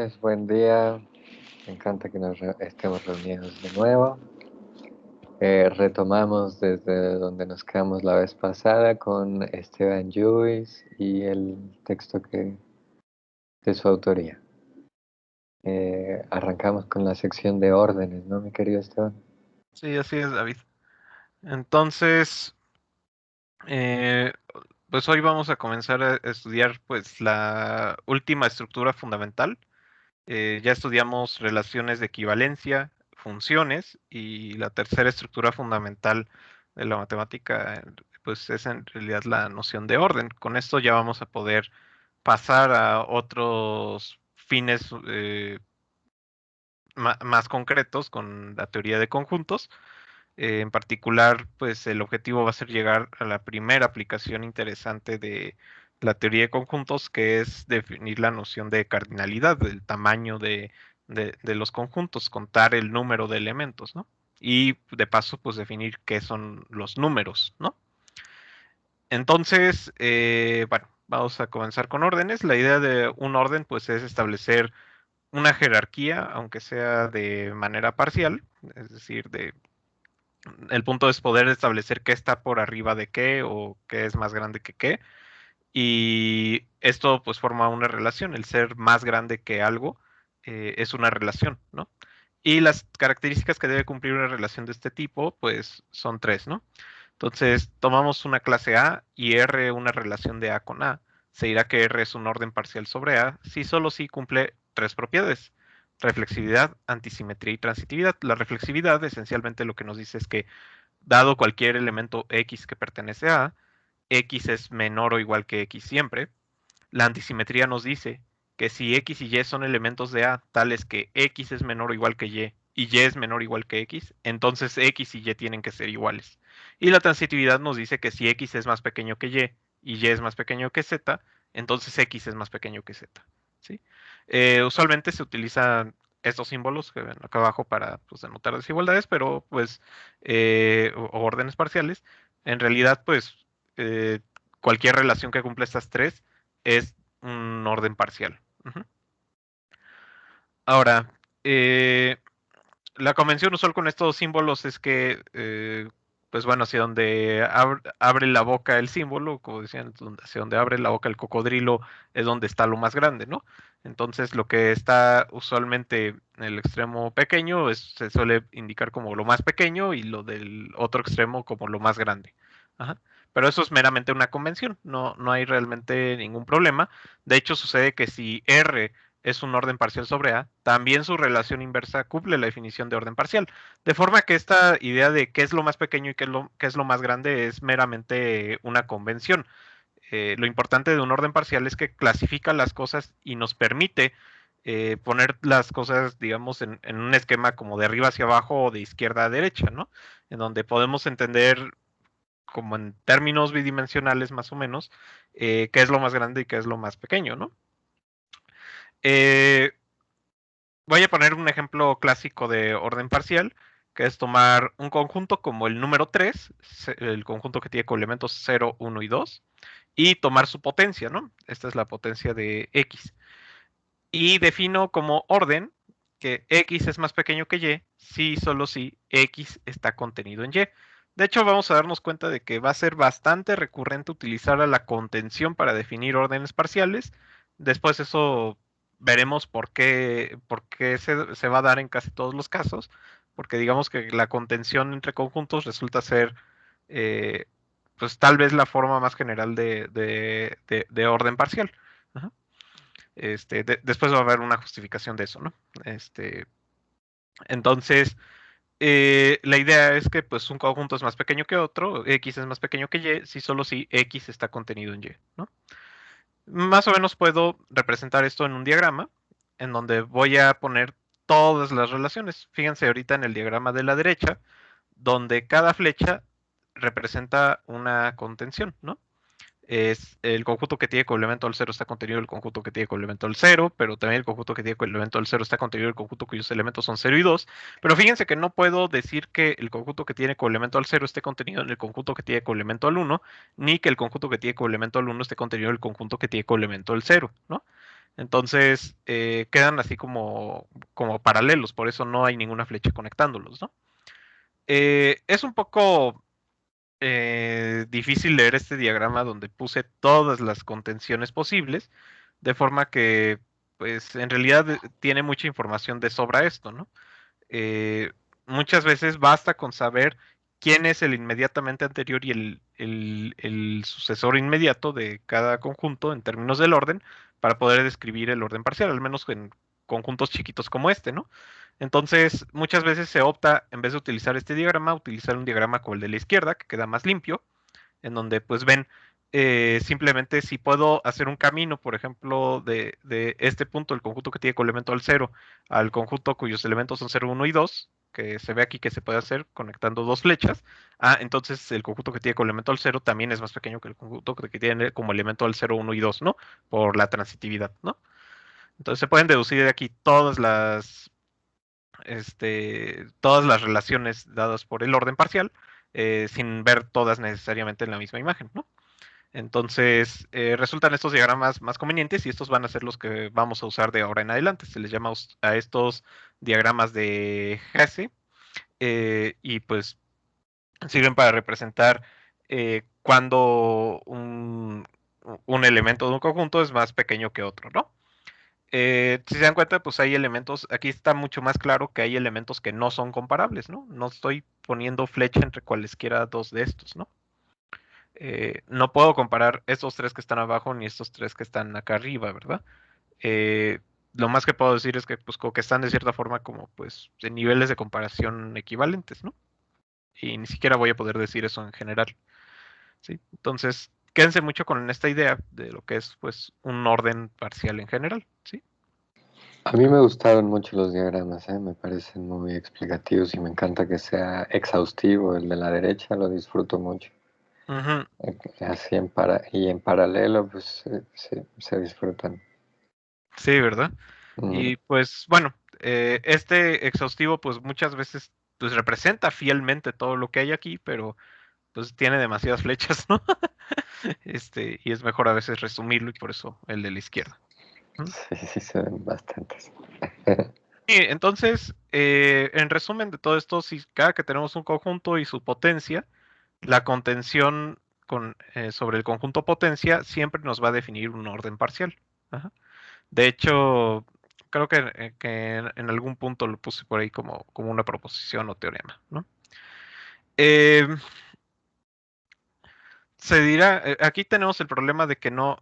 noches, buen día. Me encanta que estemos reunidos de nuevo. Retomamos desde donde nos quedamos la vez pasada con Esteban Lluís y el texto de su autoría. Arrancamos con la sección de órdenes, ¿no, mi querido Esteban? Sí, así es, David. Entonces, eh, pues hoy vamos a comenzar a estudiar pues la última estructura fundamental. Ya estudiamos relaciones de equivalencia, funciones, y la tercera estructura fundamental de la matemática pues es en realidad la noción de orden. Con esto ya vamos a poder pasar a otros fines más concretos con la teoría de conjuntos. En particular, pues el objetivo va a ser llegar a la primera aplicación interesante de la teoría de conjuntos, que es definir la noción de cardinalidad, del tamaño de los conjuntos, contar el número de elementos, ¿no? Y de paso, pues definir qué son los números, ¿no? Entonces, bueno, vamos a comenzar con órdenes. La idea de un orden, pues, es establecer una jerarquía, aunque sea de manera parcial, es decir, el punto es poder establecer qué está por arriba de qué o qué es más grande que qué. Y esto pues forma una relación. El ser más grande que algo es una relación, ¿no? Y las características que debe cumplir una relación de este tipo pues son tres, ¿no? Entonces tomamos una clase A y R una relación de A con A. Se dirá que R es un orden parcial sobre A si solo si cumple tres propiedades: reflexividad, antisimetría y transitividad. La reflexividad esencialmente lo que nos dice es que dado cualquier elemento X que pertenece a A, X es menor o igual que X siempre. La antisimetría nos dice que si X y Y son elementos de A, tales que X es menor o igual que y Y es menor o igual que X, entonces X y Y tienen que ser iguales. Y la transitividad nos dice que si X es más pequeño que y Y es más pequeño que Z, entonces X es más pequeño que Z. ¿Sí? Usualmente se utilizan estos símbolos que ven acá abajo para pues, denotar desigualdades, pero pues o órdenes parciales. En realidad, pues eh, cualquier relación que cumpla estas tres es un orden parcial. Ujú. Ahora, la convención usual con estos símbolos es que, pues bueno, hacia donde abre la boca el símbolo, como decían, hacia donde abre la boca el cocodrilo es donde está lo más grande, ¿no? Entonces, lo que está usualmente en el extremo pequeño se suele indicar como lo más pequeño y lo del otro extremo como lo más grande. Ajá. Pero eso es meramente una convención, no hay realmente ningún problema. De hecho, sucede que si R es un orden parcial sobre A, también su relación inversa cumple la definición de orden parcial. De forma que esta idea de qué es lo más pequeño y qué es lo más grande es meramente una convención. Lo importante de un orden parcial es que clasifica las cosas y nos permite poner las cosas, digamos, en un esquema como de arriba hacia abajo o de izquierda a derecha, ¿no? En donde podemos entender como en términos bidimensionales más o menos, qué es lo más grande y qué es lo más pequeño, ¿no? Eh, Voy a poner un ejemplo clásico de orden parcial, que es tomar un conjunto como el número 3, el conjunto que tiene complementos 0, 1 y 2, y tomar su potencia, ¿no? Esta es la potencia de X. Y defino como orden que X es más pequeño que Y, si y solo si X está contenido en Y. De hecho, vamos a darnos cuenta de que va a ser bastante recurrente utilizar a la contención para definir órdenes parciales. Después eso veremos por qué se va a dar en casi todos los casos, porque digamos que la contención entre conjuntos resulta ser, eh, pues tal vez la forma más general de orden parcial. Ajá. Después va a haber una justificación de eso, ¿no? Este, entonces, la idea es que pues un conjunto es más pequeño que otro, X es más pequeño que Y, si solo si X está contenido en Y, ¿no? Más o menos puedo representar esto en un diagrama, en donde voy a poner todas las relaciones. Fíjense ahorita en el diagrama de la derecha, donde cada flecha representa una contención, ¿no? Es el conjunto que tiene complemento al cero está contenido en el conjunto que tiene complemento al cero, pero también el conjunto que tiene complemento al cero está contenido en el conjunto cuyos elementos son cero y 2. Pero fíjense que no puedo decir que el conjunto que tiene complemento al cero esté contenido en el conjunto que tiene complemento al uno, ni que el conjunto que tiene complemento al uno esté contenido en el conjunto que tiene complemento al cero, ¿no? Entonces, quedan así como paralelos, por eso no hay ninguna flecha conectándolos, ¿no? Es un poco difícil leer este diagrama donde puse todas las contenciones posibles, de forma que, pues, en realidad tiene mucha información de sobra esto, ¿no? Eh, Muchas veces basta con saber quién es el inmediatamente anterior y el sucesor inmediato de cada conjunto en términos del orden para poder describir el orden parcial, al menos en conjuntos chiquitos como este, ¿no? Entonces, muchas veces se opta, en vez de utilizar este diagrama, utilizar un diagrama como el de la izquierda, que queda más limpio, en donde pues ven simplemente si puedo hacer un camino, por ejemplo, de este punto, el conjunto que tiene como elemento al cero, al conjunto cuyos elementos son cero, uno y 2, que se ve aquí que se puede hacer conectando dos flechas. Entonces el conjunto que tiene como elemento al cero también es más pequeño que el conjunto que tiene como elemento al cero, uno y 2, ¿no? Por la transitividad, ¿no? Entonces se pueden deducir de aquí todas las relaciones dadas por el orden parcial, sin ver todas necesariamente en la misma imagen, ¿no? Entonces, resultan estos diagramas más convenientes y estos van a ser los que vamos a usar de ahora en adelante. Se les llama a estos diagramas de Hesse y pues sirven para representar cuando un elemento de un conjunto es más pequeño que otro, ¿no? Si se dan cuenta, pues hay elementos, aquí está mucho más claro que hay elementos que no son comparables, ¿no? No estoy poniendo flecha entre cualesquiera dos de estos, ¿no? No puedo comparar estos tres que están abajo ni estos tres que están acá arriba, ¿verdad? Eh, lo más que puedo decir es que, pues, como que están de cierta forma como, pues, en niveles de comparación equivalentes, ¿no? Y ni siquiera voy a poder decir eso en general, ¿sí? Entonces, quédense mucho con esta idea de lo que es, pues, un orden parcial en general, ¿sí? A mí me gustaron mucho los diagramas, me parecen muy explicativos y me encanta que sea exhaustivo. El de la derecha lo disfruto mucho. Ujú. Así y en paralelo, pues se disfrutan. Sí, ¿verdad? Mm, Y pues bueno, este exhaustivo pues muchas veces pues representa fielmente todo lo que hay aquí, pero pues tiene demasiadas flechas, ¿no? Y es mejor a veces resumirlo y por eso el de la izquierda. ¿Mm? sí, sí, se ven bastantes. Y entonces, en resumen de todo esto, si cada que tenemos un conjunto y su potencia, la contención sobre el conjunto potencia siempre nos va a definir un orden parcial. Ajá. De hecho, creo que en algún punto lo puse por ahí como una proposición o teorema, ¿no? Eh, Se dirá, aquí tenemos el problema de que no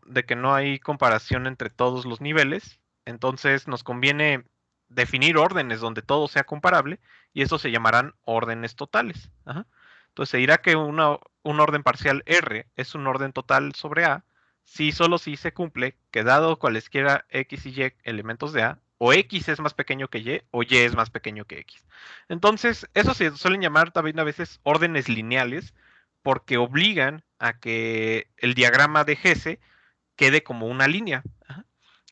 hay comparación entre todos los niveles, entonces nos conviene definir órdenes donde todo sea comparable y eso se llamarán órdenes totales. Ajá. Entonces se dirá que un orden parcial R es un orden total sobre A si solo si se cumple que dado cualesquiera X y Y elementos de A, o X es más pequeño que Y o Y es más pequeño que X. Entonces, eso se suelen llamar también a veces órdenes lineales porque obligan a que el diagrama de Hesse quede como una línea. Ajá.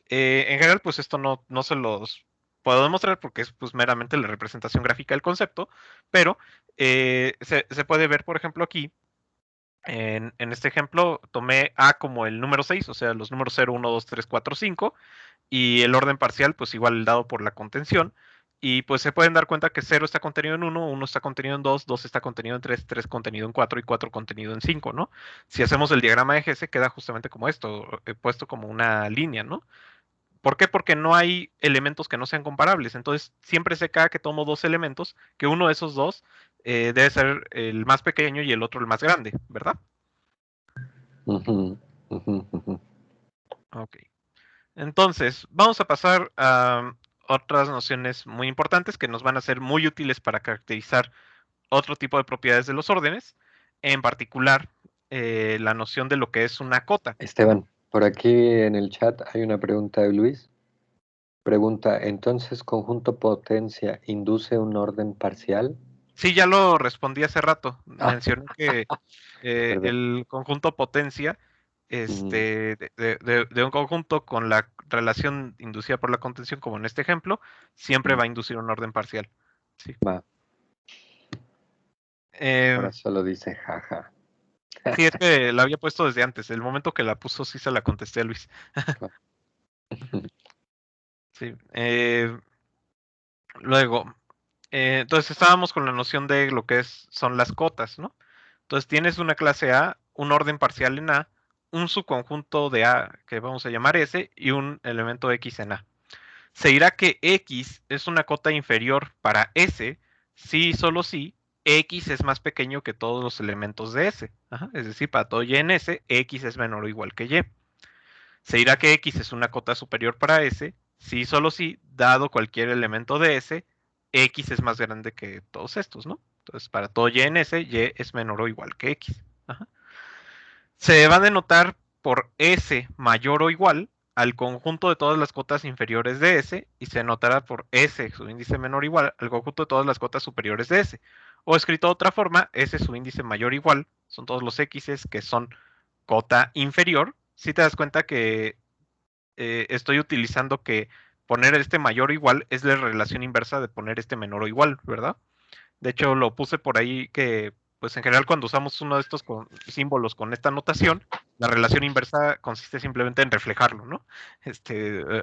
En general, pues esto no se los puedo demostrar porque es pues meramente la representación gráfica del concepto, pero se puede ver, por ejemplo, aquí, en este ejemplo, tomé A como el número 6, o sea, los números 0, 1, 2, 3, 4, 5, y el orden parcial, pues igual dado por la contención. Y pues se pueden dar cuenta que cero está contenido en uno, uno está contenido en 2, 2 está contenido en 3, 3 contenido en 4 y 4 contenido en 5, ¿no? Si hacemos el diagrama de Hesse queda justamente como esto, puesto como una línea, ¿no? ¿Por qué? Porque no hay elementos que no sean comparables. Entonces, siempre se cae que tomo dos elementos, que uno de esos dos debe ser el más pequeño y el otro el más grande, ¿verdad? Ujú, ujú, ujú. Ok. Entonces, vamos a pasar a otras nociones muy importantes que nos van a ser muy útiles para caracterizar otro tipo de propiedades de los órdenes, en particular la noción de lo que es una cota. Ajá. Esteban, por aquí en el chat hay una pregunta de Luis. Pregunta, ¿entonces conjunto potencia induce un orden parcial? Sí, ya lo respondí hace rato. Ah, Mencioné que perdón. el conjunto potencia Mm, de un conjunto con la relación inducida por la contención, como en este ejemplo, siempre mm, va a inducir un orden parcial. Sí. va, ahora Em, solo dice jaja. Sí, es que la había puesto desde antes. El momento que la puso sí se la contesté a Luis. Sí. Luego, entonces estábamos con la noción de lo que son las cotas, ¿no? Entonces tienes una clase A, un orden parcial en A, un subconjunto de A que vamos a llamar S y un elemento X en A. Se dirá que X es una cota inferior para S si y solo si X es más pequeño que todos los elementos de S. Ajá, es decir, para todo Y en S, X es menor o igual que Y. Se dirá que X es una cota superior para S si y solo si, dado cualquier elemento de S, X es más grande que todos estos, ¿no? Entonces, para todo Y en S, Y es menor o igual que X. Ajá. Se va a denotar por S mayor o igual al conjunto de todas las cotas inferiores de S y se notará por S, su índice menor o igual, al conjunto de todas las cotas superiores de S. O escrito de otra forma, S su índice mayor o igual, son todos los X que son cota inferior. Si te das cuenta que estoy utilizando que poner este mayor o igual es la relación inversa de poner este menor o igual, ¿verdad? De hecho, lo puse por ahí que, pues en general, cuando usamos uno de estos símbolos con esta notación, la relación inversa consiste simplemente en reflejarlo, ¿no?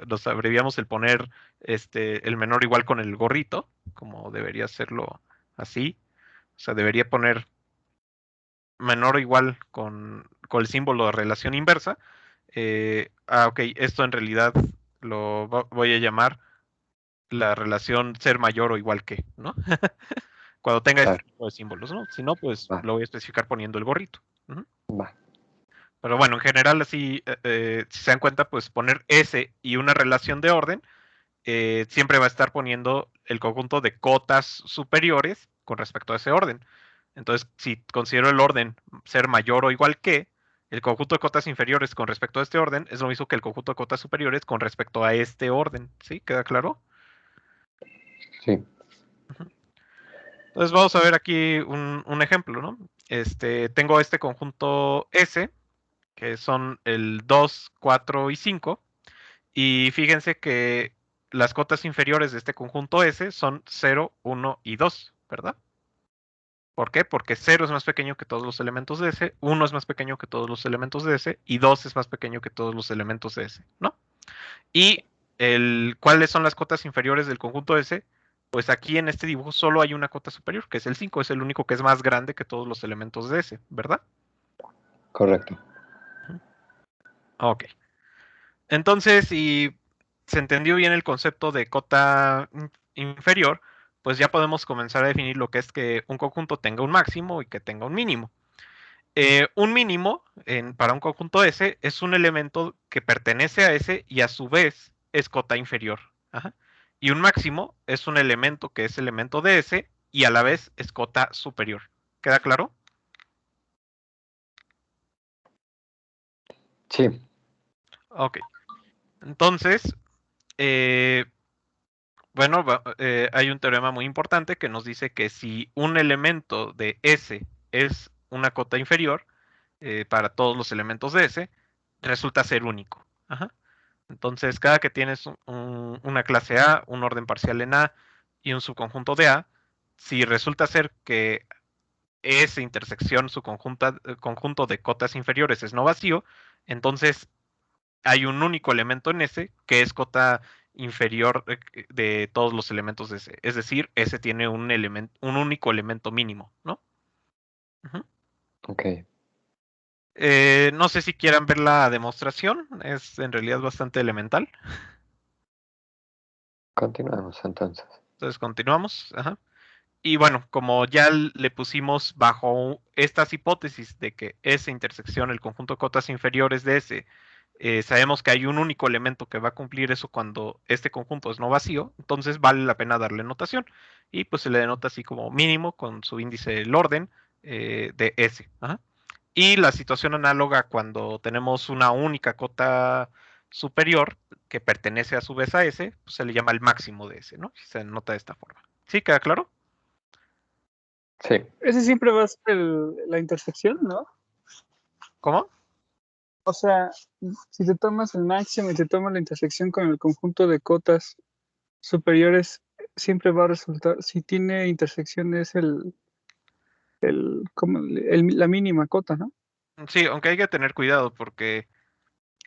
Nos abreviamos el poner el menor igual con el gorrito, como debería hacerlo así. O sea, debería poner menor o igual con el símbolo de relación inversa. Ok, esto en realidad voy a llamar la relación ser mayor o igual que, ¿no? Cuando tenga este Claro, tipo de símbolos, ¿no? Si no, pues va, lo voy a especificar poniendo el gorrito. Ujú. va. Pero bueno, en general, así, si se dan cuenta, pues poner S y una relación de orden, siempre va a estar poniendo el conjunto de cotas superiores con respecto a ese orden. Entonces, si considero el orden ser mayor o igual que, el conjunto de cotas inferiores con respecto a este orden es lo mismo que el conjunto de cotas superiores con respecto a este orden. ¿Sí? ¿Queda claro? Sí, Ujú. Entonces vamos a ver aquí un ejemplo, ¿no? Tengo este conjunto S, que son el 2, 4 y 5, y fíjense que las cotas inferiores de este conjunto S son 0, 1 y 2, ¿verdad? ¿Por qué? Porque 0 es más pequeño que todos los elementos de S, 1 es más pequeño que todos los elementos de S, y 2 es más pequeño que todos los elementos de S, ¿no? Y ¿cuáles son las cotas inferiores del conjunto S? Pues aquí en este dibujo solo hay una cota superior, que es el 5, es el único que es más grande que todos los elementos de S, ¿verdad? correcto. Ok. Entonces, si se entendió bien el concepto de cota inferior, pues ya podemos comenzar a definir lo que es que un conjunto tenga un máximo y que tenga un mínimo. Un mínimo para un conjunto S es un elemento que pertenece a S y a su vez es cota inferior. Ajá. Y un máximo es un elemento que es elemento de S y a la vez es cota superior. ¿Queda claro? Sí, Ok. Entonces, eh, bueno, hay un teorema muy importante que nos dice que si un elemento de S es una cota inferior para todos los elementos de S, resulta ser único. Ajá. Entonces, cada que tienes una clase A, un orden parcial en A y un subconjunto de A, si resulta ser que esa intersección, su conjunto de cotas inferiores es no vacío, entonces hay un único elemento en S que es cota inferior de todos los elementos de S. Es decir, S tiene un único elemento mínimo, ¿no? Ujú. ok. No sé si quieran ver la demostración, es en realidad bastante elemental. Continuamos entonces. Entonces continuamos. Ajá. Y bueno, como ya le pusimos bajo estas hipótesis de que esa intersección, el conjunto de cotas inferiores de S, sabemos que hay un único elemento que va a cumplir eso cuando este conjunto es no vacío, entonces vale la pena darle notación. Y pues se le denota así como mínimo con su índice del orden de S. Ajá. Y la situación análoga cuando tenemos una única cota superior que pertenece a su vez a S, pues se le llama el máximo de S, ¿no? Se denota de esta forma. ¿Sí? ¿Queda claro? Sí, Ese siempre va a ser la intersección, ¿no? ¿Cómo? O sea, si te tomas el máximo y te tomas la intersección con el conjunto de cotas superiores, siempre va a resultar, si tiene intersección es como la mínima cota, ¿no? Sí, aunque hay que tener cuidado porque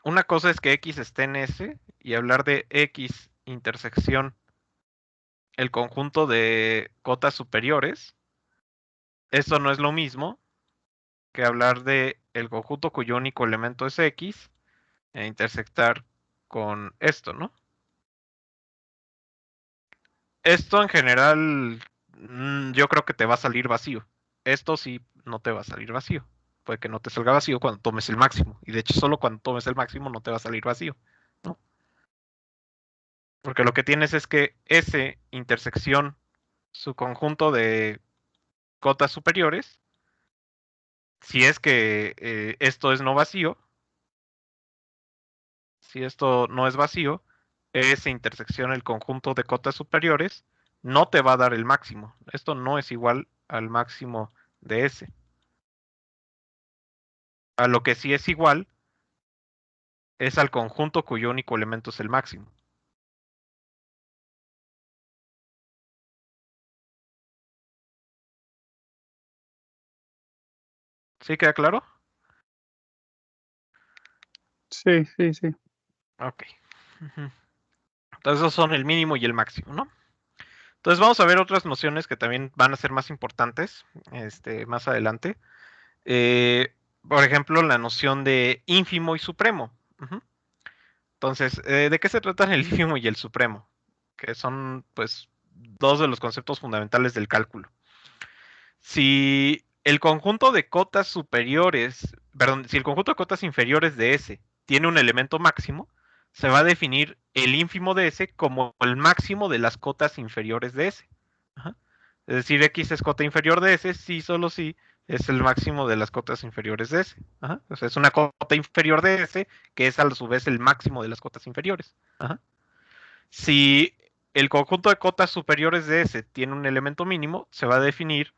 una cosa es que X esté en S y hablar de X intersección el conjunto de cotas superiores. Esto no es lo mismo que hablar de el conjunto cuyo único elemento es X e intersectar con esto, ¿no? Esto en general yo creo que te va a salir vacío. Esto sí no te va a salir vacío. Puede que no te salga vacío cuando tomes el máximo. Y de hecho solo cuando tomes el máximo no te va a salir vacío, ¿no? Porque lo que tienes es que S intersección su conjunto de cotas superiores, si es que esto es no vacío, si esto no es vacío, S intersección el conjunto de cotas superiores no te va a dar el máximo. Esto no es igual al máximo de S. A lo que sí es igual es al conjunto cuyo único elemento es el máximo. ¿Sí queda claro? Sí, sí, sí. Ok. Entonces esos son el mínimo y el máximo, ¿no? Entonces vamos a ver otras nociones que también van a ser más importantes más adelante. Por ejemplo, la noción de ínfimo y supremo. Entonces, ¿de qué se tratan el ínfimo y el supremo? Que son, pues, dos de los conceptos fundamentales del cálculo. Si el conjunto de cotas superiores, perdón, si el conjunto de cotas inferiores de S tiene un elemento máximo, se va a definir el ínfimo de S como el máximo de las cotas inferiores de S. Ajá. Es decir, X es cota inferior de S, si solo si es el máximo de las cotas inferiores de S. Ajá. O sea, es una cota inferior de S que es a su vez el máximo de las cotas inferiores. Ajá. Si el conjunto de cotas superiores de S tiene un elemento mínimo, se va a definir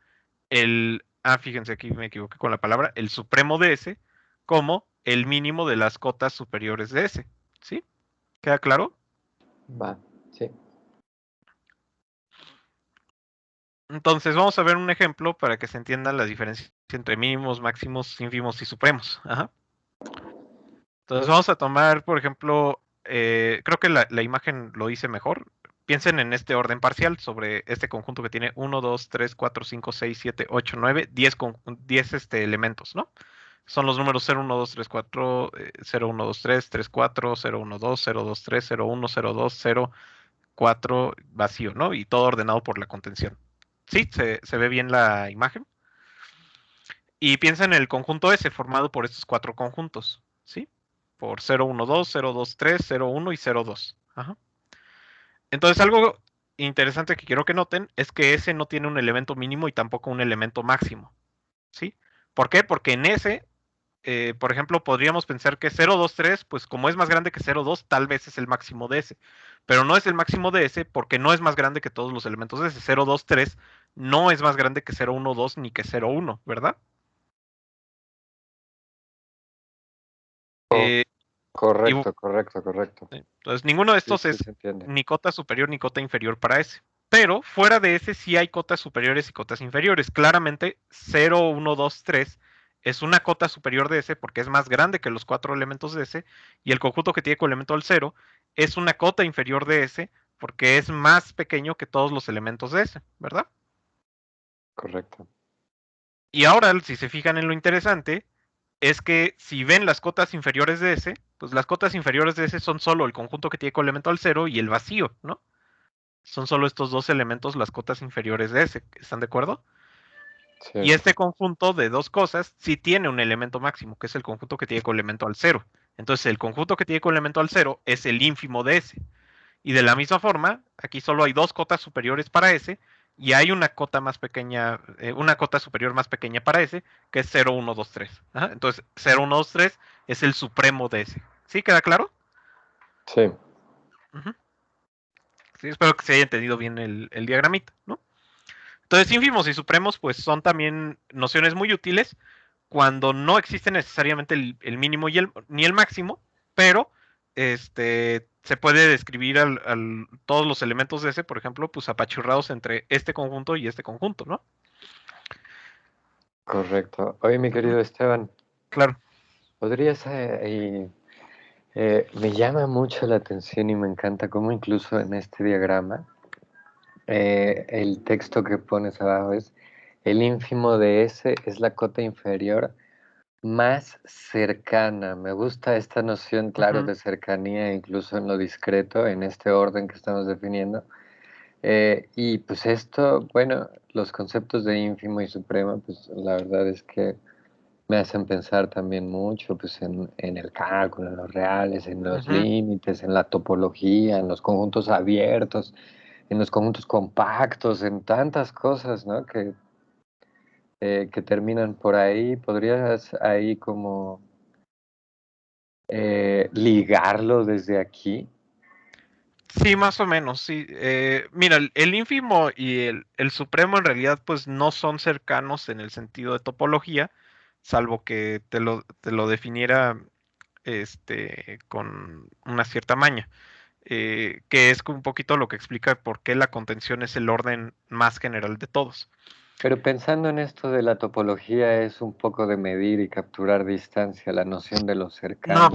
fíjense, aquí me equivoqué con la palabra, el supremo de S como el mínimo de las cotas superiores de S. ¿Sí? ¿Queda claro? Va, sí. Entonces vamos a ver un ejemplo para que se entiendan las diferencias entre mínimos, máximos, ínfimos y supremos. Ajá. Entonces vamos a tomar, por ejemplo, creo que la imagen lo dice mejor. Piensen en este orden parcial sobre este conjunto que tiene 1, 2, 3, 4, 5, 6, 7, 8, 9, 10 elementos, ¿no? Son los números 0, 1, 2, 3, 4, 0, 1, 2, 3, 3, 4, 0, 1, 2, 0, 2, 3, 0, 1, 0, 2, 0, 4, vacío, ¿no? Y todo ordenado por la contención. ¿Sí? ¿Se ve bien la imagen? Y piensa en el conjunto S formado por estos cuatro conjuntos, ¿sí? Por 0, 1, 2, 0, 2, 3, 0, 1 y 0, 2. Ajá. Entonces algo interesante que quiero que noten es que S no tiene un elemento mínimo y tampoco un elemento máximo, ¿sí? ¿Por qué? Porque en S por ejemplo, podríamos pensar que 0, 2, 3, pues como es más grande que 0, 2, tal vez es el máximo de S. Pero no es el máximo de S porque no es más grande que todos los elementos de S. 0, 2, 3 no es más grande que 0, 1, 2 ni que 0, 1, ¿verdad? Eh, y, Correcto, correcto, correcto. entonces, ninguno de Sí, estos sí, es se entiende. ni cota superior ni cota inferior para S. Pero fuera de S sí hay cotas superiores y cotas inferiores. Claramente 0, 1, 2, 3 es una cota superior de S porque es más grande que los cuatro elementos de S y el conjunto que tiene coelemento al 0 es una cota inferior de S porque es más pequeño que todos los elementos de S, ¿verdad? Correcto. Y ahora, si se fijan en lo interesante, es que si ven las cotas inferiores de S, pues las cotas inferiores de S son solo el conjunto que tiene coelemento al 0 y el vacío, ¿no? Son solo estos dos elementos las cotas inferiores de S, ¿están de acuerdo? Sí, Y este conjunto de dos cosas sí tiene un elemento máximo, que es el conjunto que tiene coelemento al 0. Entonces el conjunto que tiene coelemento al 0 es el ínfimo de S. Y de la misma forma, aquí solo hay dos cotas superiores para S y hay una cota más pequeña, una cota superior más pequeña para S, que es 0, 1, 2, 3. Ajá, entonces 0, 1, 2, 3 es el supremo de S. ¿Sí queda claro? sí, Ujú. Sí, espero que se haya entendido bien el diagramita, ¿no? Entonces, ínfimos y supremos, pues son también nociones muy útiles cuando no existe necesariamente el mínimo ni el máximo, pero se puede describir todos los elementos de ese, por ejemplo, pues apachurrados entre este conjunto y este conjunto, ¿no? correcto. Oye, mi Ujú. querido Esteban, Claro. ¿podrías Me llama mucho la atención y me encanta cómo incluso en este diagrama el texto que pones abajo es el ínfimo de S es la cota inferior más cercana. Me gusta esta noción, claro, Ujú. de cercanía, incluso en lo discreto, en este orden que estamos definiendo. Y pues esto, bueno, los conceptos de ínfimo y supremo, pues la verdad es que me hacen pensar también mucho pues, en el cálculo, en los reales, en los Ujú. límites, en la topología, en los conjuntos abiertos, en los conjuntos compactos, en tantas cosas, ¿no? Que terminan por ahí. ¿Podrías ahí como ligarlo desde aquí? Sí, más o menos, sí. Mira, el ínfimo y el supremo en realidad pues no son cercanos en el sentido de topología, salvo que te lo definiera con una cierta maña, que es un poquito lo que explica por qué la contención es el orden más general de todos. Pero pensando en esto de la topología es un poco de medir y capturar distancia, la noción de lo No, cercano,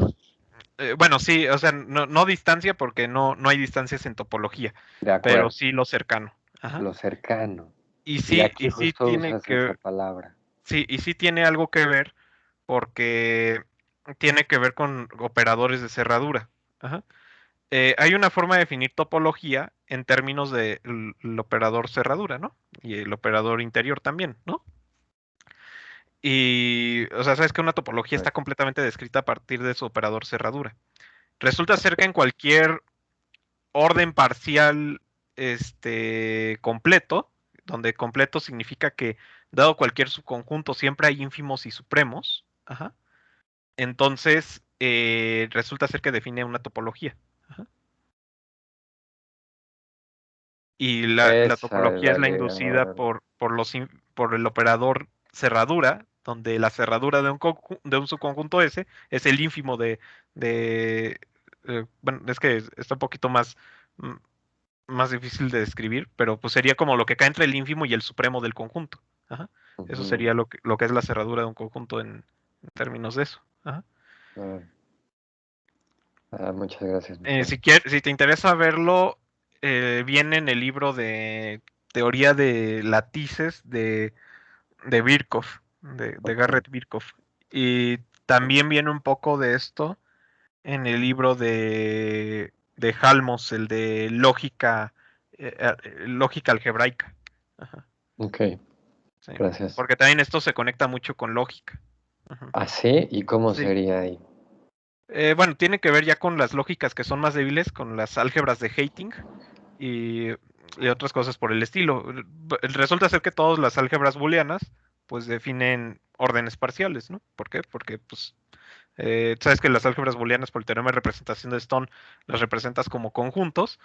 bueno, sí, o sea, no distancia porque no hay distancias en topología, de pero acuerdo, sí lo cercano. Ajá. lo cercano. Y Y sí, aquí y sí justo tiene usas esa que, palabra. sí, y sí tiene algo que ver porque tiene que ver con operadores de cerradura. Ajá. Hay una forma de definir topología en términos de el operador cerradura, ¿no? Y el operador interior también, ¿no? Y, o sea, sabes que una topología está completamente descrita a partir de su operador cerradura. Resulta ser que en cualquier orden parcial, completo, donde completo significa que dado cualquier subconjunto siempre hay ínfimos y supremos, ajá, entonces resulta ser que define una topología. Ajá. Y la Esa es topología es la la que inducida ahora... por el operador cerradura, donde la cerradura de un subconjunto S es el ínfimo de bueno, es que está un poquito mm, más difícil de describir, pero pues sería como lo que cae entre el ínfimo y el supremo del conjunto. Ajá. Eso Ujú, sería lo que es la cerradura de un conjunto en términos de eso. Ajá. ah, muchas gracias, Nicolás. Si te interesa verlo, viene en el libro de teoría de latices de Birkhoff, de Ok. Garrett Birkhoff. Y también viene un poco de esto en el libro de Halmos, el de lógica algebraica. Ajá, Ok, sí. gracias. Porque también esto se conecta mucho con lógica. Ajá. ¿Ah, sí? ¿Y cómo Sí. sería ahí? Bueno, tiene que ver ya con las lógicas que son más débiles, con las álgebras de Heyting y, y otras cosas por el estilo. Resulta ser que todas las álgebras booleanas pues definen órdenes parciales, ¿no? ¿Por qué? Porque pues sabes que las álgebras booleanas por el teorema de representación de Stone las representas como conjuntos,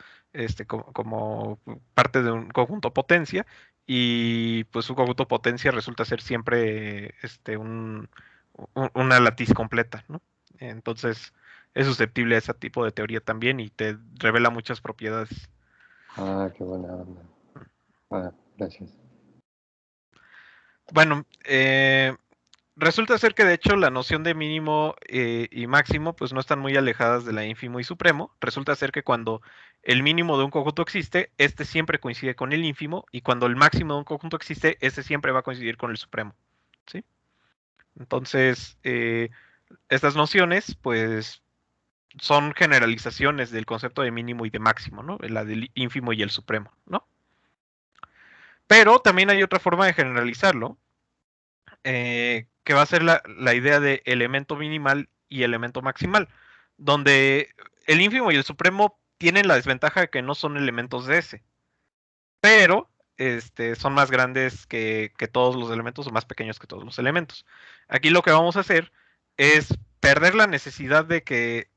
como parte de un conjunto potencia, y pues un conjunto potencia resulta ser siempre una latiz completa, ¿no? Entonces es susceptible a ese tipo de teoría también y te revela muchas propiedades. Ah, qué buena onda. Ah, gracias. Bueno, resulta ser que de hecho la noción de mínimo y máximo pues no están muy alejadas de la ínfimo y supremo. Resulta ser que cuando el mínimo de un conjunto existe, este siempre coincide con el ínfimo y cuando el máximo de un conjunto existe, este siempre va a coincidir con el supremo. ¿Sí? Entonces, estas nociones pues son generalizaciones del concepto de mínimo y de máximo, ¿no? La del ínfimo y el supremo, ¿no? Pero también hay otra forma de generalizarlo, que va a ser la idea de elemento minimal y elemento maximal, donde el ínfimo y el supremo tienen la desventaja de que no son elementos de S, pero son más grandes que todos los elementos o más pequeños que todos los elementos. Aquí lo que vamos a hacer es perder la necesidad de que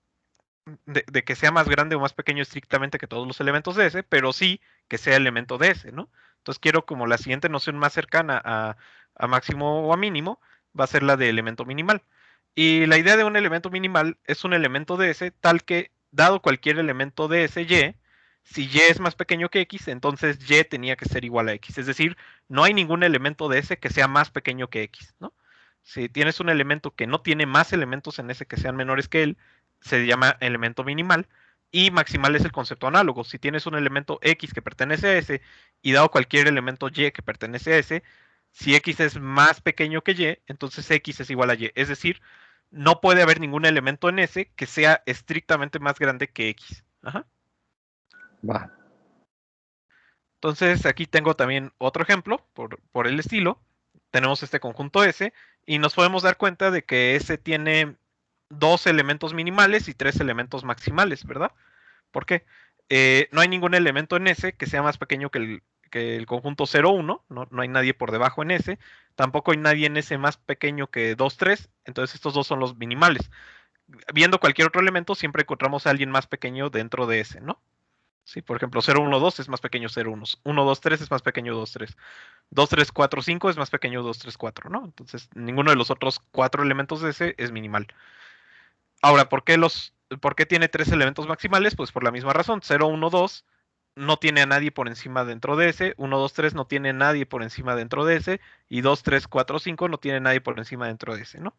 sea más grande o más pequeño estrictamente que todos los elementos de S, pero sí que sea elemento de S, ¿no? Entonces quiero como la siguiente noción más cercana a máximo o a mínimo va a ser la de elemento minimal. Y la idea de un elemento minimal es un elemento de S tal que, dado cualquier elemento de S, Y, si Y es más pequeño que X, entonces Y tenía que ser igual a X. Es decir, no hay ningún elemento de S que sea más pequeño que X, ¿no? Si tienes un elemento que no tiene más elementos en S que sean menores que él, se llama elemento minimal, y maximal es el concepto análogo. Si tienes un elemento X que pertenece a S, y dado cualquier elemento Y que pertenece a S, si X es más pequeño que Y, entonces X es igual a Y. Es decir, no puede haber ningún elemento en S que sea estrictamente más grande que X. Ajá. Va. Entonces aquí tengo también otro ejemplo por el estilo. Tenemos este conjunto S y nos podemos dar cuenta de que S tiene 2 elementos minimales y 3 elementos maximales, ¿verdad? ¿Por qué? No hay ningún elemento en S que sea más pequeño que el conjunto 0, 1, no hay nadie por debajo en S, tampoco hay nadie en S más pequeño que 2, 3, entonces estos dos son los minimales. Viendo cualquier otro elemento siempre encontramos a alguien más pequeño dentro de S, ¿no? Sí, por ejemplo, 0, 1, 2 es más pequeño 0, 1, 1, 2, 3 es más pequeño 2, 3. 2, 3, 4, 5 es más pequeño 2, 3, 4, ¿no? Entonces, ninguno de los otros 4 elementos de S es minimal. Ahora, ¿por qué tiene 3 elementos maximales? Pues por la misma razón. 0, 1, 2 no tiene a nadie por encima dentro de S. 1, 2, 3 no tiene a nadie por encima dentro de S. Y 2, 3, 4, 5 no tiene a nadie por encima dentro de S, ¿no?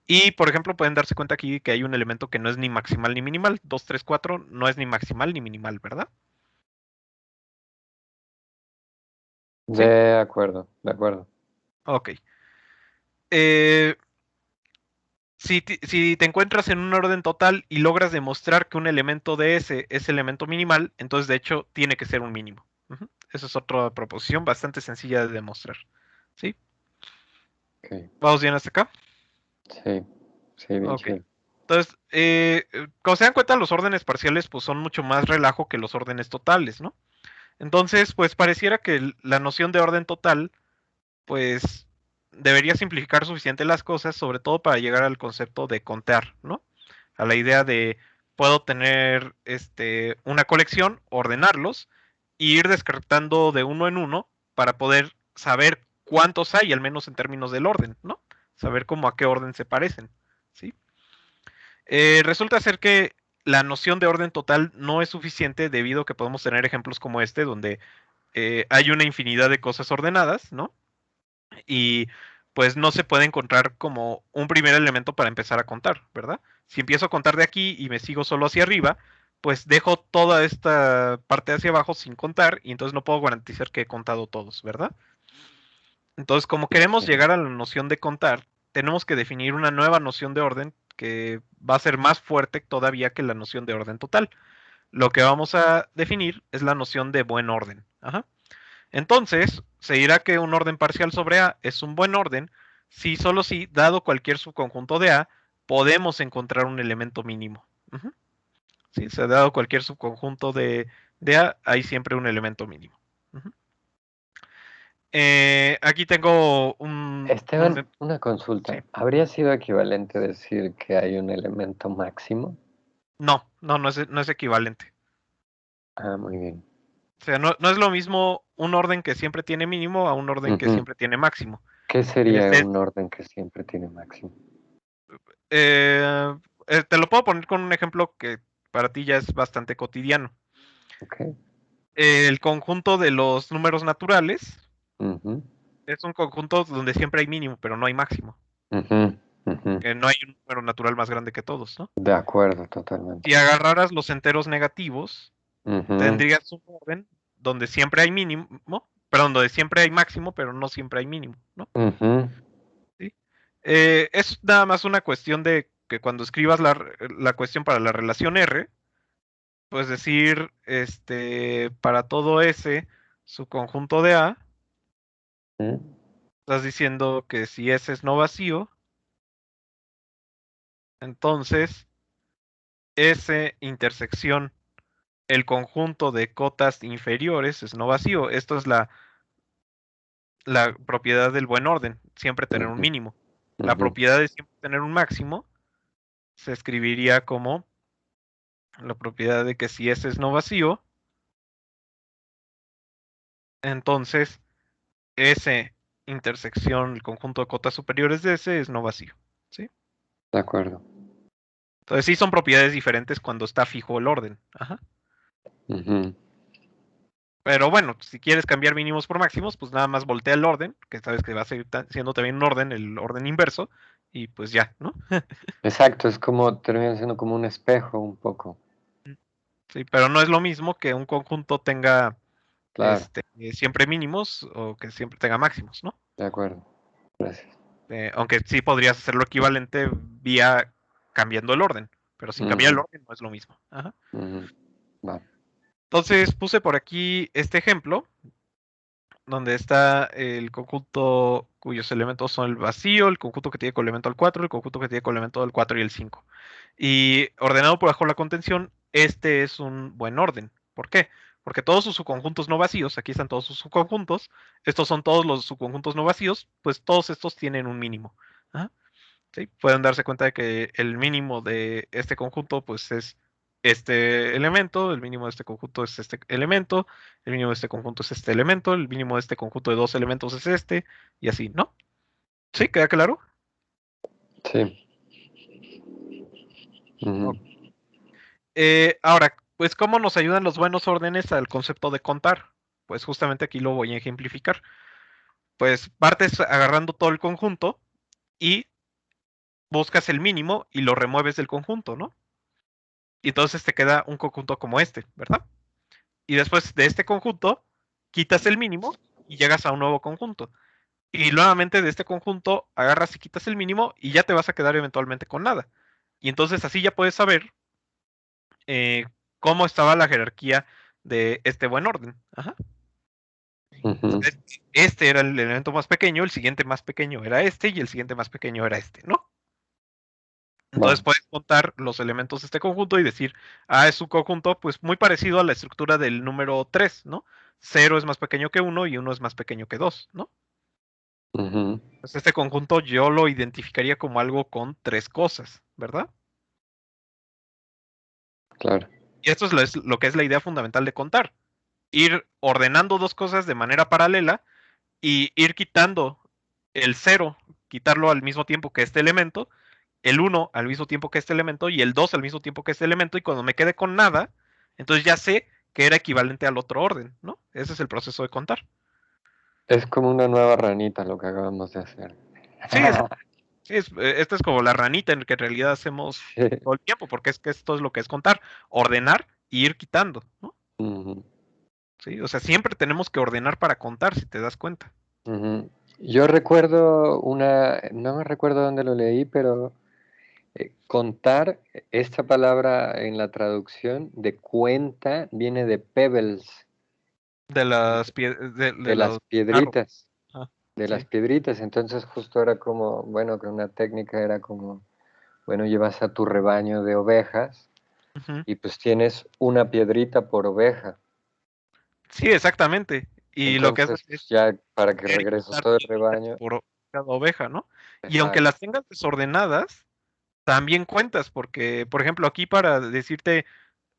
Y, por ejemplo, pueden darse cuenta aquí que hay un elemento que no es ni maximal ni minimal. 2, 3, 4 no es ni maximal ni minimal, ¿verdad? ¿Sí? De acuerdo, de acuerdo. Ok. Si te encuentras en un orden total y logras demostrar que un elemento de S es elemento minimal, entonces de hecho tiene que ser un mínimo. Esa es otra proposición bastante sencilla de demostrar. ¿Sí? Okay. ¿Vamos bien hasta acá? Sí, sí, bien Ok. chido. Entonces, como se dan cuenta, los órdenes parciales pues son mucho más relajo que los órdenes totales, ¿no? Entonces, pues pareciera que la noción de orden total pues debería simplificar suficiente las cosas, sobre todo para llegar al concepto de contar, ¿no? A la idea de puedo tener una colección, ordenarlos e ir descartando de uno en uno para poder saber cuántos hay, al menos en términos del orden, ¿no? Saber cómo a qué orden se parecen, ¿sí? Resulta ser que la noción de orden total no es suficiente debido a que podemos tener ejemplos como este, donde hay una infinidad de cosas ordenadas, ¿no? Y pues no se puede encontrar como un primer elemento para empezar a contar, ¿verdad? Si empiezo a contar de aquí y me sigo solo hacia arriba, pues dejo toda esta parte hacia abajo sin contar y entonces no puedo garantizar que he contado todos, ¿verdad? Entonces, como queremos Sí. llegar a la noción de contar, tenemos que definir una nueva noción de orden que va a ser más fuerte todavía que la noción de orden total. Lo que vamos a definir es la noción de buen orden. Ajá. Entonces, se dirá que un orden parcial sobre A es un buen orden si solo si, dado cualquier subconjunto de A, podemos encontrar un elemento mínimo. Si se ha dado cualquier subconjunto de A, hay siempre un elemento mínimo. Aquí tengo Esteban, una sí. consulta. ¿Habría sido equivalente decir que hay un elemento máximo? No es equivalente. Ah, muy bien. O sea, no es lo mismo un orden que siempre tiene mínimo a un orden que Ujú. siempre tiene máximo. ¿Qué sería Este, un orden que siempre tiene máximo? Eh, te lo puedo poner con un ejemplo que para ti ya es bastante cotidiano. Ok. El conjunto de los números naturales Ujú, es un conjunto donde siempre hay mínimo, pero no hay máximo. ujú, ujú. No hay un número natural más grande que todos, ¿no? De acuerdo, totalmente. Si agarraras los enteros negativos, Ujú, tendrías un orden donde siempre hay mínimo, perdón, donde siempre hay máximo, pero no siempre hay mínimo, ¿no? ujú, ¿Sí? Es nada más una cuestión de que cuando escribas la cuestión para la relación R, pues decir, para todo S, su conjunto de A, ujú. estás diciendo que si S es no vacío, entonces S intersección el conjunto de cotas inferiores es no vacío. Esto es la propiedad del buen orden, siempre tener un Ujú, mínimo. La ujú. propiedad de siempre tener un máximo se escribiría como la propiedad de que si S es no vacío, entonces S intersección el conjunto de cotas superiores de S es no vacío. ¿Sí? De acuerdo. Entonces sí son propiedades diferentes cuando está fijo el orden. Ajá. Ujú. Pero bueno, si quieres cambiar mínimos por máximos, pues nada más voltea el orden, que sabes que va a seguir siendo también un orden, el orden inverso, y pues ya, ¿no? Exacto, es como, termina siendo como un espejo un poco. Sí, pero no es lo mismo que un conjunto tenga Claro, siempre mínimos o que siempre tenga máximos, ¿no? de acuerdo. Gracias. Aunque sí podrías hacerlo equivalente vía cambiando el orden, pero sin cambiar el Ujú, orden no es lo mismo. Ajá. ujú. Va. Entonces puse por aquí este ejemplo, donde está el conjunto cuyos elementos son el vacío, el conjunto que tiene coelemento al 4, el conjunto que tiene coelemento al 4 y el 5. Y ordenado por bajo la contención, este es un buen orden. ¿Por qué? Porque todos sus subconjuntos no vacíos, aquí están todos sus subconjuntos, estos son todos los subconjuntos no vacíos, pues todos estos tienen un mínimo. ¿Ah? ¿Sí? Pueden darse cuenta de que el mínimo de este conjunto pues es este elemento, el mínimo de este conjunto es este elemento, el mínimo de este conjunto es este elemento, el mínimo de este conjunto de dos elementos es este, y así, ¿no? ¿Sí? ¿Queda claro? Sí. Ok. Ujú. Ahora, pues, ¿cómo nos ayudan los buenos órdenes al concepto de contar? Pues justamente aquí lo voy a ejemplificar. Pues partes agarrando todo el conjunto y buscas el mínimo y lo remueves del conjunto, ¿no? Y entonces te queda un conjunto como este, ¿verdad? Y después de este conjunto, quitas el mínimo y llegas a un nuevo conjunto. Y nuevamente de este conjunto agarras y quitas el mínimo y ya te vas a quedar eventualmente con nada. Y entonces así ya puedes saber eh, cómo estaba la jerarquía de este buen orden. Ajá. Ujú. Este era el elemento más pequeño, el siguiente más pequeño era este y el siguiente más pequeño era este, ¿no? Va. Entonces puedes contar los elementos de este conjunto y decir, es un conjunto pues muy parecido a la estructura del número 3, ¿no? 0 es más pequeño que 1 y 1 es más pequeño que 2, ¿no? Ujú. Pues este conjunto yo lo identificaría como algo con tres cosas, ¿verdad? Claro. Y esto es lo que es la idea fundamental de contar. Ir ordenando dos cosas de manera paralela y ir quitando el 0, quitarlo al mismo tiempo que este elemento, el 1 al mismo tiempo que este elemento y el 2 al mismo tiempo que este elemento, y cuando me quede con nada, entonces ya sé que era equivalente al otro orden, ¿no? Ese es el proceso de contar. Es como una nueva ranita lo que acabamos de hacer. Sí, esta es como la ranita en la que en realidad hacemos Sí. todo el tiempo, porque es que esto es lo que es contar, ordenar y ir quitando, ¿no? Ujú, Sí, o sea, siempre tenemos que ordenar para contar, si te das cuenta. ujú. Yo recuerdo no me recuerdo dónde lo leí, pero contar, esta palabra en la traducción de cuenta viene de pebbles, De las de de las los carros. piedritas, Ah, de las sí. piedritas. Entonces justo era como, bueno, que una técnica era como, bueno, llevas a tu rebaño de ovejas Ujú. y pues tienes una piedrita por oveja. Sí, exactamente. Y lo que haces Entonces, es pues ya para que coger y regrese contar todo el piedritas rebaño. por cada oveja, ¿no? Y aunque Exacto. las tengas desordenadas, también cuentas, porque, por ejemplo, aquí para decirte,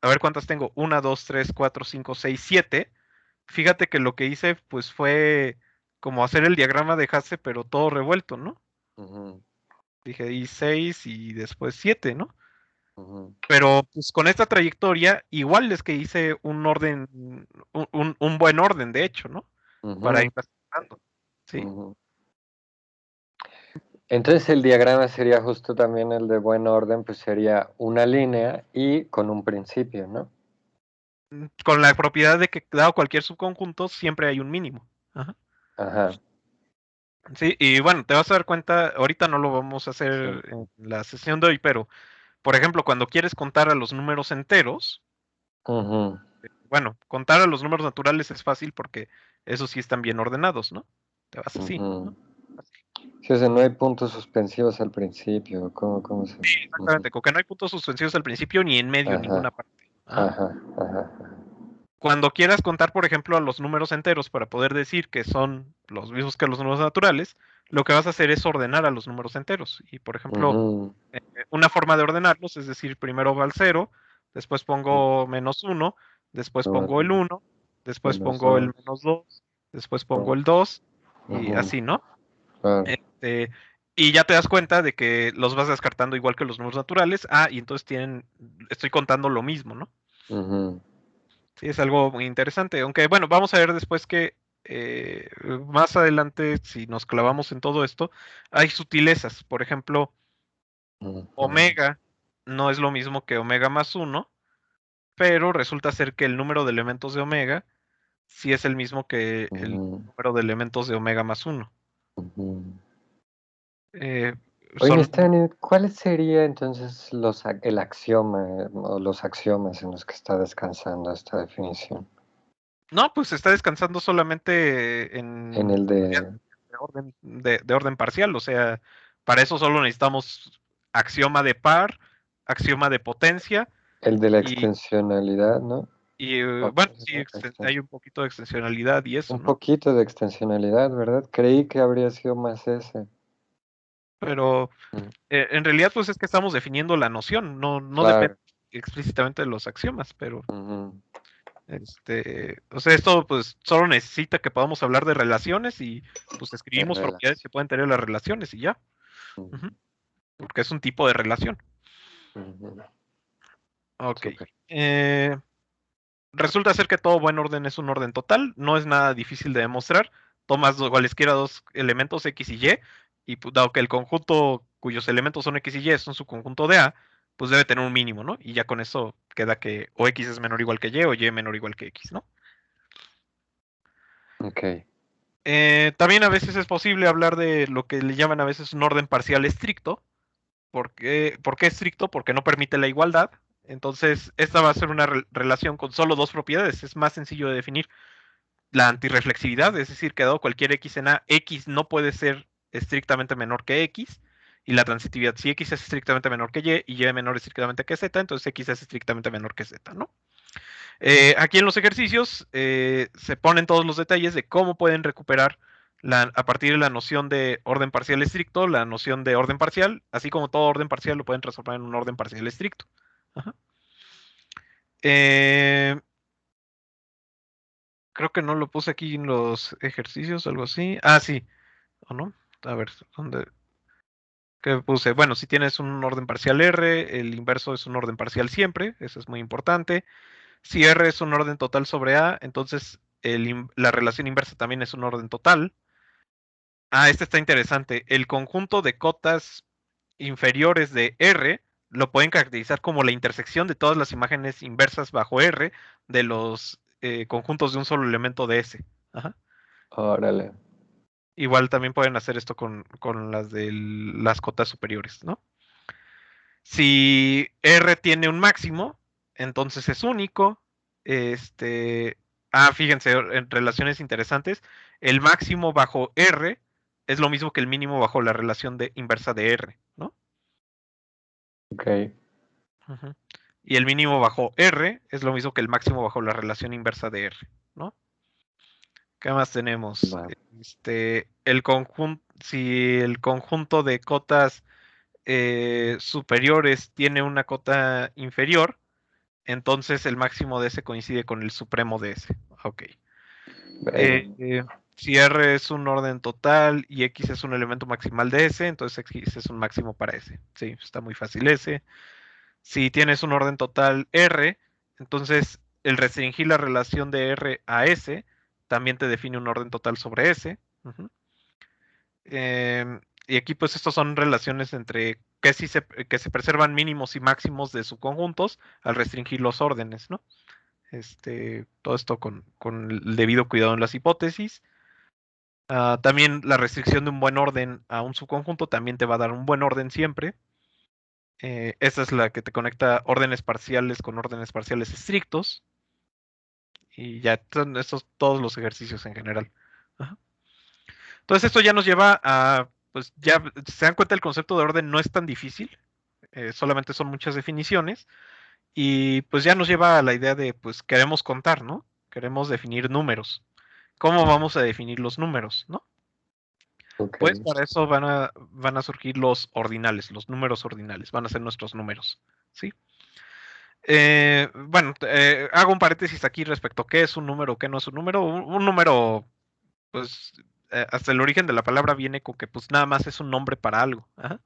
a ver cuántas tengo, una, dos, tres, cuatro, cinco, seis, siete, fíjate que lo que hice, pues fue como hacer el diagrama de Hasse, pero todo revuelto, ¿no? Ujú, Dije, y 6 y después 7, ¿no? ujú, Pero pues con esta trayectoria, igual es que hice un orden, un buen orden, de hecho, ¿no? Para ujú, ir clasificando, ¿sí? ujú. Entonces el diagrama sería justo también el de buen orden, pues sería una línea y con un principio, ¿no? Con la propiedad de que dado cualquier subconjunto, siempre hay un mínimo. Ajá. Ajá, Sí, y bueno, te vas a dar cuenta, ahorita no lo vamos a sí. hacer en la sesión de hoy, pero, por ejemplo, cuando quieres contar a los números enteros, Ujú, bueno, contar a los números naturales es fácil porque esos sí están bien ordenados, ¿no? Te vas así, ujú. ¿no? Sí, o sea, no hay puntos suspensivos al principio, ¿cómo se...? Ujú. Exactamente, con que no hay puntos suspensivos al principio ni en medio en Ajá, ninguna parte. Ajá. ajá, ajá, Cuando quieras contar, por ejemplo, a los números enteros para poder decir que son los mismos que los números naturales, lo que vas a hacer es ordenar a los números enteros. Y, por ejemplo, ujú, una forma de ordenarlos es decir, primero va el 0, después pongo menos 1, después pongo el luego 1, después menos pongo el 2, menos 2, después pongo ¿no? el 2 y Ujú, así, ¿no? claro, Este, y ya te das cuenta de que los vas descartando igual que los números naturales. Y entonces estoy contando lo mismo, ¿no? ujú, Sí, es algo muy interesante. Aunque, bueno, vamos a ver después que más adelante, si nos clavamos en todo esto, hay sutilezas. Por ejemplo, omega no es lo mismo que omega más 1, pero resulta ser que el número de elementos de omega sí es el mismo que el número de elementos de omega más 1. Oye, Stanley, ¿cuál sería entonces el axioma o los axiomas en los que está descansando esta definición? No, pues está descansando solamente En el de... de orden parcial, o sea, para eso solo necesitamos axioma de par, axioma de potencia El de la y, extensionalidad, ¿no? bueno, sí, hay un poquito de extensionalidad y eso, Un ¿no? poquito de extensionalidad, ¿verdad? Creí que habría sido más ese. Pero en realidad pues es que estamos definiendo la noción, no Claro. depende explícitamente de los axiomas, pero o sea, esto pues solo necesita que podamos hablar de relaciones y pues escribimos propiedades que pueden tener las relaciones y ya. Porque es un tipo de relación. Ok. Resulta ser que todo buen orden es un orden total, no es nada difícil de demostrar. Tomas cualesquiera dos elementos X y Y dado que el conjunto cuyos elementos son X y Y son su conjunto de A, pues debe tener un mínimo, ¿no? Y ya con eso queda que o X es menor o igual que Y o Y menor o igual que X, ¿no? Ok. También a veces es posible hablar de lo que le llaman a veces un orden parcial estricto. ¿Por qué estricto? Porque no permite la igualdad. Entonces, esta va a ser una relación con solo dos propiedades. Es más sencillo de definir. La antirreflexividad, es decir, que dado cualquier X en A, X no puede ser estrictamente menor que X. Y la transitividad, si X es estrictamente menor que Y y menor estrictamente que Z, entonces X es estrictamente menor que Z, ¿no? Aquí en los ejercicios se ponen todos los detalles de cómo pueden recuperar a partir de la noción de orden parcial estricto, la noción de orden parcial, así como todo orden parcial lo pueden transformar en un orden parcial estricto. Ajá. Creo que no lo puse aquí en los ejercicios, algo así. Ah, sí. ¿O no? A ver, ¿dónde? ¿Qué puse? Bueno, si tienes un orden parcial R, el inverso es un orden parcial siempre, eso es muy importante. Si R es un orden total sobre A, entonces la relación inversa también es un orden total. Ah, este está interesante. El conjunto de cotas inferiores de R lo pueden caracterizar como la intersección de todas las imágenes inversas bajo R de los conjuntos de un solo elemento de S. Ajá. Órale. Igual también pueden hacer esto con las de las cotas superiores, ¿no? Si R tiene un máximo, entonces es único. Fíjense, en relaciones interesantes, el máximo bajo R es lo mismo que el mínimo bajo la relación inversa de R, ¿no? Ok. Y el mínimo bajo R es lo mismo que el máximo bajo la relación inversa de R, ¿no? ¿Qué más tenemos? Si el conjunto de cotas superiores tiene una cota inferior, entonces el máximo de S coincide con el supremo de S. Ok. Si R es un orden total y X es un elemento maximal de S, entonces X es un máximo para S. Sí, está muy fácil S. Si tienes un orden total R, entonces el restringir la relación de R a S también te define un orden total sobre S. Y aquí pues estos son relaciones entre que se preservan mínimos y máximos de subconjuntos al restringir los órdenes, ¿no? Todo esto con el debido cuidado en las hipótesis. También la restricción de un buen orden a un subconjunto también te va a dar un buen orden siempre. Esta es la que te conecta órdenes parciales con órdenes parciales estrictos. Y ya son estos todos los ejercicios en general. Ajá. Entonces esto ya nos lleva a, pues ya se dan cuenta el concepto de orden no es tan difícil, solamente son muchas definiciones. Y pues ya nos lleva a la idea de, pues queremos contar, ¿no? Queremos definir números. ¿Cómo vamos a definir los números, no? Okay. Pues para eso van a surgir los ordinales, los números ordinales, van a ser nuestros números, ¿sí? Hago un paréntesis aquí respecto a qué es un número, qué no es un número. Un número, pues, hasta el origen de la palabra viene con que, pues, nada más es un nombre para algo. Ajá.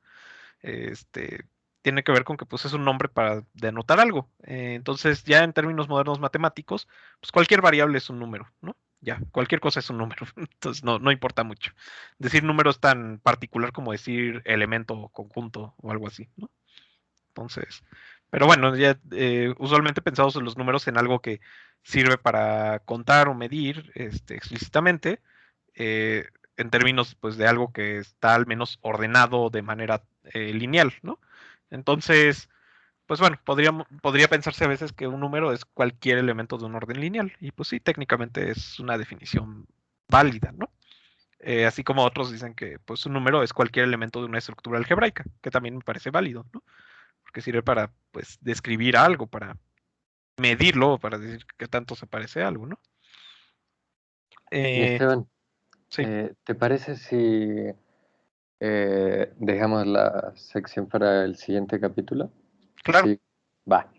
Tiene que ver con que, pues, es un nombre para denotar algo. Entonces, ya en términos modernos matemáticos, pues, cualquier variable es un número, ¿no? Ya, cualquier cosa es un número, entonces no importa mucho. Decir número es tan particular como decir elemento o conjunto o algo así, ¿no? Entonces, pero bueno, ya usualmente pensamos en los números en algo que sirve para contar o medir explícitamente, eh, en términos pues de algo que está al menos ordenado de manera lineal, ¿no? Entonces, pues bueno, podría pensarse a veces que un número es cualquier elemento de un orden lineal, y pues sí, técnicamente es una definición válida, ¿no? Así como otros dicen que pues un número es cualquier elemento de una estructura algebraica, que también me parece válido, ¿no? Porque sirve para pues describir algo, para medirlo, para decir qué tanto se parece a algo, ¿no? Y Eh, Esteban, sí, ¿te parece si dejamos la sección para el siguiente capítulo? claro. Sí, va.